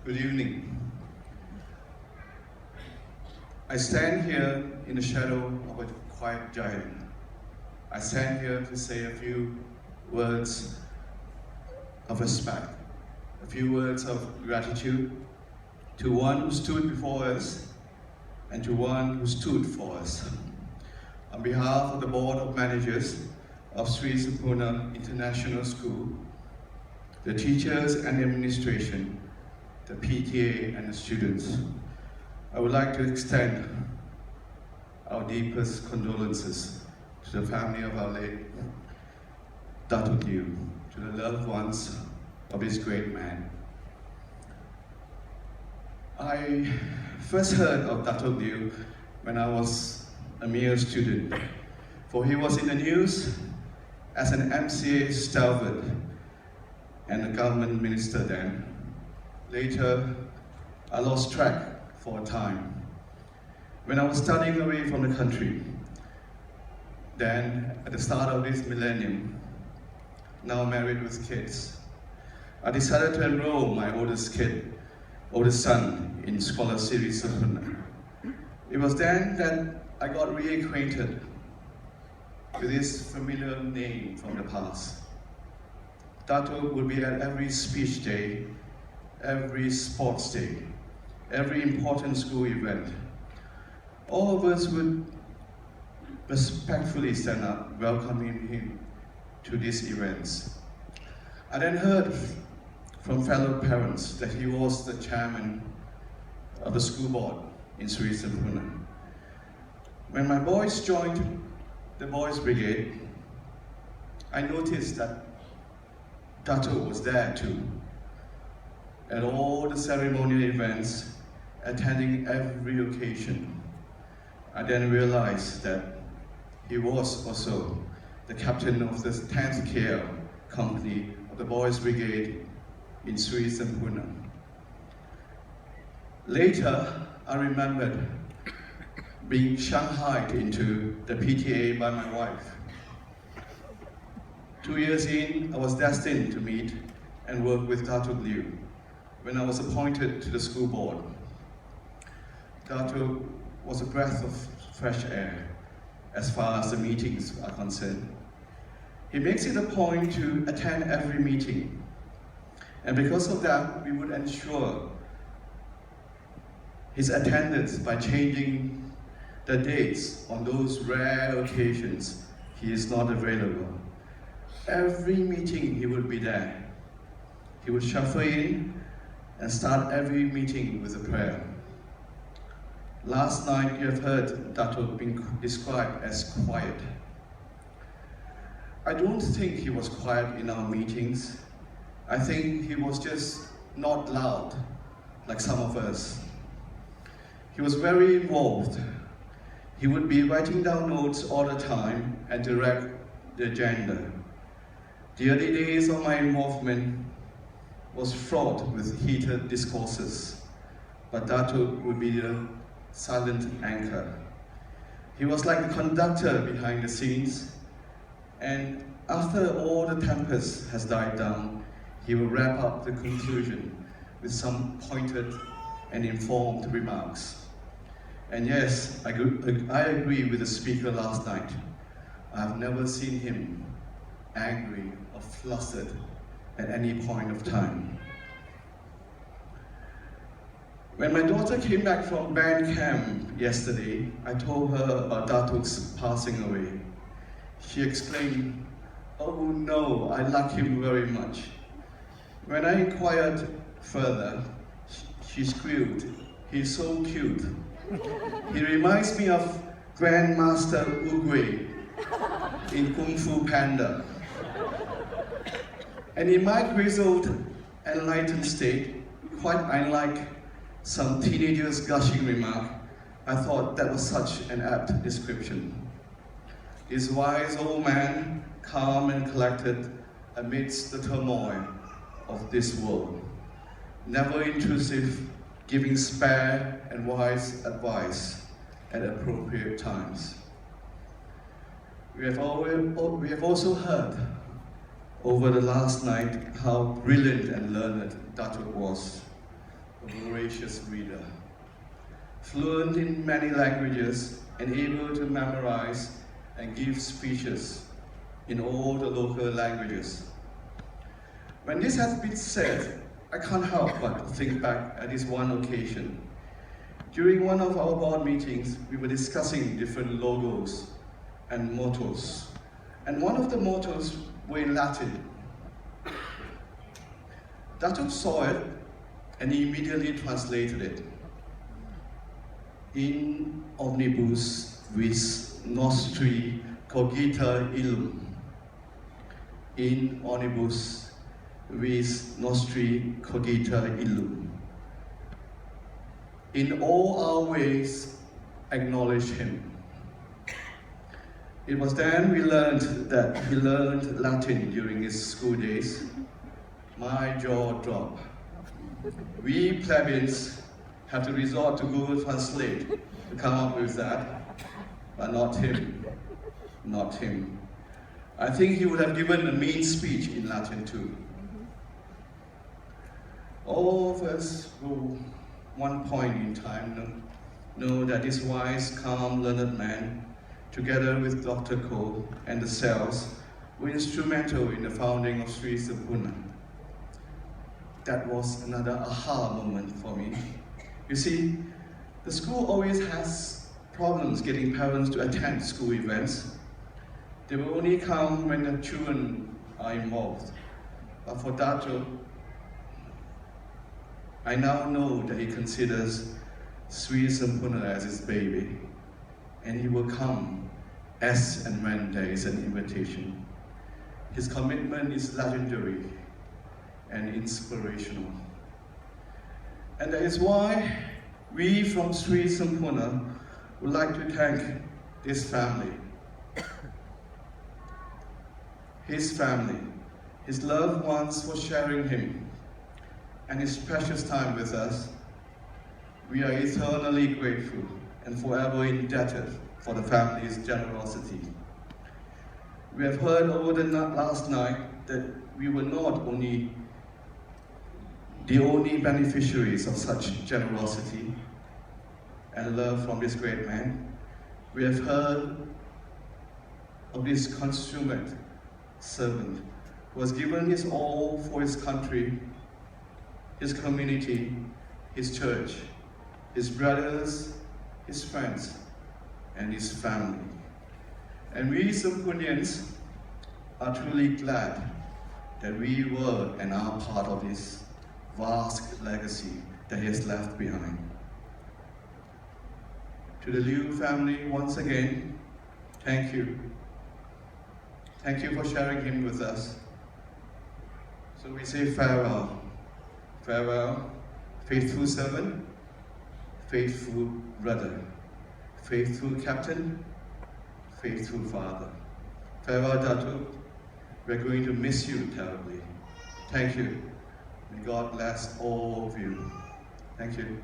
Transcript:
Good evening. I stand here in the shadow of a quiet giant. I stand here to say a few words of respect, a few words of gratitude to one who stood before us and to one who stood for us. On behalf of the Board of Managers of Sri Sempurna International School, the teachers and the administration, the PTA and the students, I would like to extend our deepest condolences to the family of our late Dato Lew, to the loved ones of this great man. I first heard of Dato Lew when I was a mere student, for he was in the news as an MCA stalwart and a government minister then. Later, I lost track for a time. When I was studying away from the country, then at the start of this millennium, now married with kids, I decided to enroll my oldest son in Scholar Sri Sempurna. It was then that I got reacquainted with this familiar name from the past. Dato would be at every speech day, every sports day, every important school event. All of us would respectfully stand up, welcoming him to these events. I then heard from fellow parents that he was the chairman of the school board in Sri Sempurna. When my boys joined the Boys Brigade, I noticed that Dato was there too, at all the ceremonial events, attending every occasion. I then realized that he was also the captain of the 10th KL company of the Boys Brigade in Sri Sempurna. Later, I remembered being shanghaied into the PTA by my wife. 2 years in, I was destined to meet and work with Dato Lew when I was appointed to the school board. Dato was a breath of fresh air as far as the meetings are concerned. He makes it a point to attend every meeting, and because of that, we would ensure his attendance by changing the dates on those rare occasions he is not available. Every meeting he would be there. He would shuffle in and start every meeting with a prayer. Last night you have heard Dato being described as quiet. I don't think he was quiet in our meetings. I think he was just not loud, like some of us. He was very involved. He would be writing down notes all the time and direct the agenda. The early days of my involvement was fraught with heated discourses, but Dato would be the silent anchor. He was like the conductor behind the scenes, and after all the tempest has died down, he will wrap up the conclusion with some pointed and informed remarks. And yes, I agree with the speaker last night. I have never seen him angry or flustered at any point of time. When my daughter came back from band camp yesterday, I told her about Dato's passing away. She exclaimed, "Oh no, I like him very much." When I inquired further, she squealed, "He's so cute. He reminds me of Grandmaster Uguay in Kung Fu Panda." And in my grizzled, enlightened state, quite unlike some teenager's gushing remark, I thought that was such an apt description. This wise old man, calm and collected amidst the turmoil of this world, never intrusive, giving spare and wise advice at appropriate times. We have also heard over the last night how brilliant and learned Dato was. a voracious reader, fluent in many languages and able to memorize and give speeches in all the local languages. When this has been said, I can't help but think back at this one occasion. During one of our board meetings, we were discussing different logos and mottos. And one of the mottos were in Latin. Dato saw it and he immediately translated it. In omnibus vis nostri cogita illum. In omnibus vis nostri cogita illum. In all our ways, acknowledge him. It was then we learned that he learned Latin during his school days. My jaw dropped. We plebeians have to resort to Google Translate to come up with that, but not him. Not him. I think he would have given a mean speech in Latin too. All of us who, one point in time, know that this wise, calm, learned man, together with Dr. Cole and the cells, were instrumental in the founding of Sri Sempurna. That was another aha moment for me. You see, the school always has problems getting parents to attend school events. They will only come when the children are involved. But for Dato, I now know that he considers Sri Sempurna as his baby, and he will come as and when there is an invitation. His commitment is legendary and inspirational. And that is why we from Sri Sempurna would like to thank this family, his family, his loved ones for sharing him and his precious time with us. We are eternally grateful and forever indebted for the family's generosity. We have heard over the last night that we were not only the only beneficiaries of such generosity and love from this great man. We have heard of this consummate servant who has given his all for his country, his community, his church, his brothers, his friends, and his family. And we Sempurnians are truly glad that we were and are part of this vast legacy that he has left behind. To the Lew family, once again, thank you. Thank you for sharing him with us. So we say farewell. Farewell, faithful servant, faithful brother, faithful captain, faithful father. Farewell, Dato. We're going to miss you terribly. Thank you. May God bless all of you. Thank you.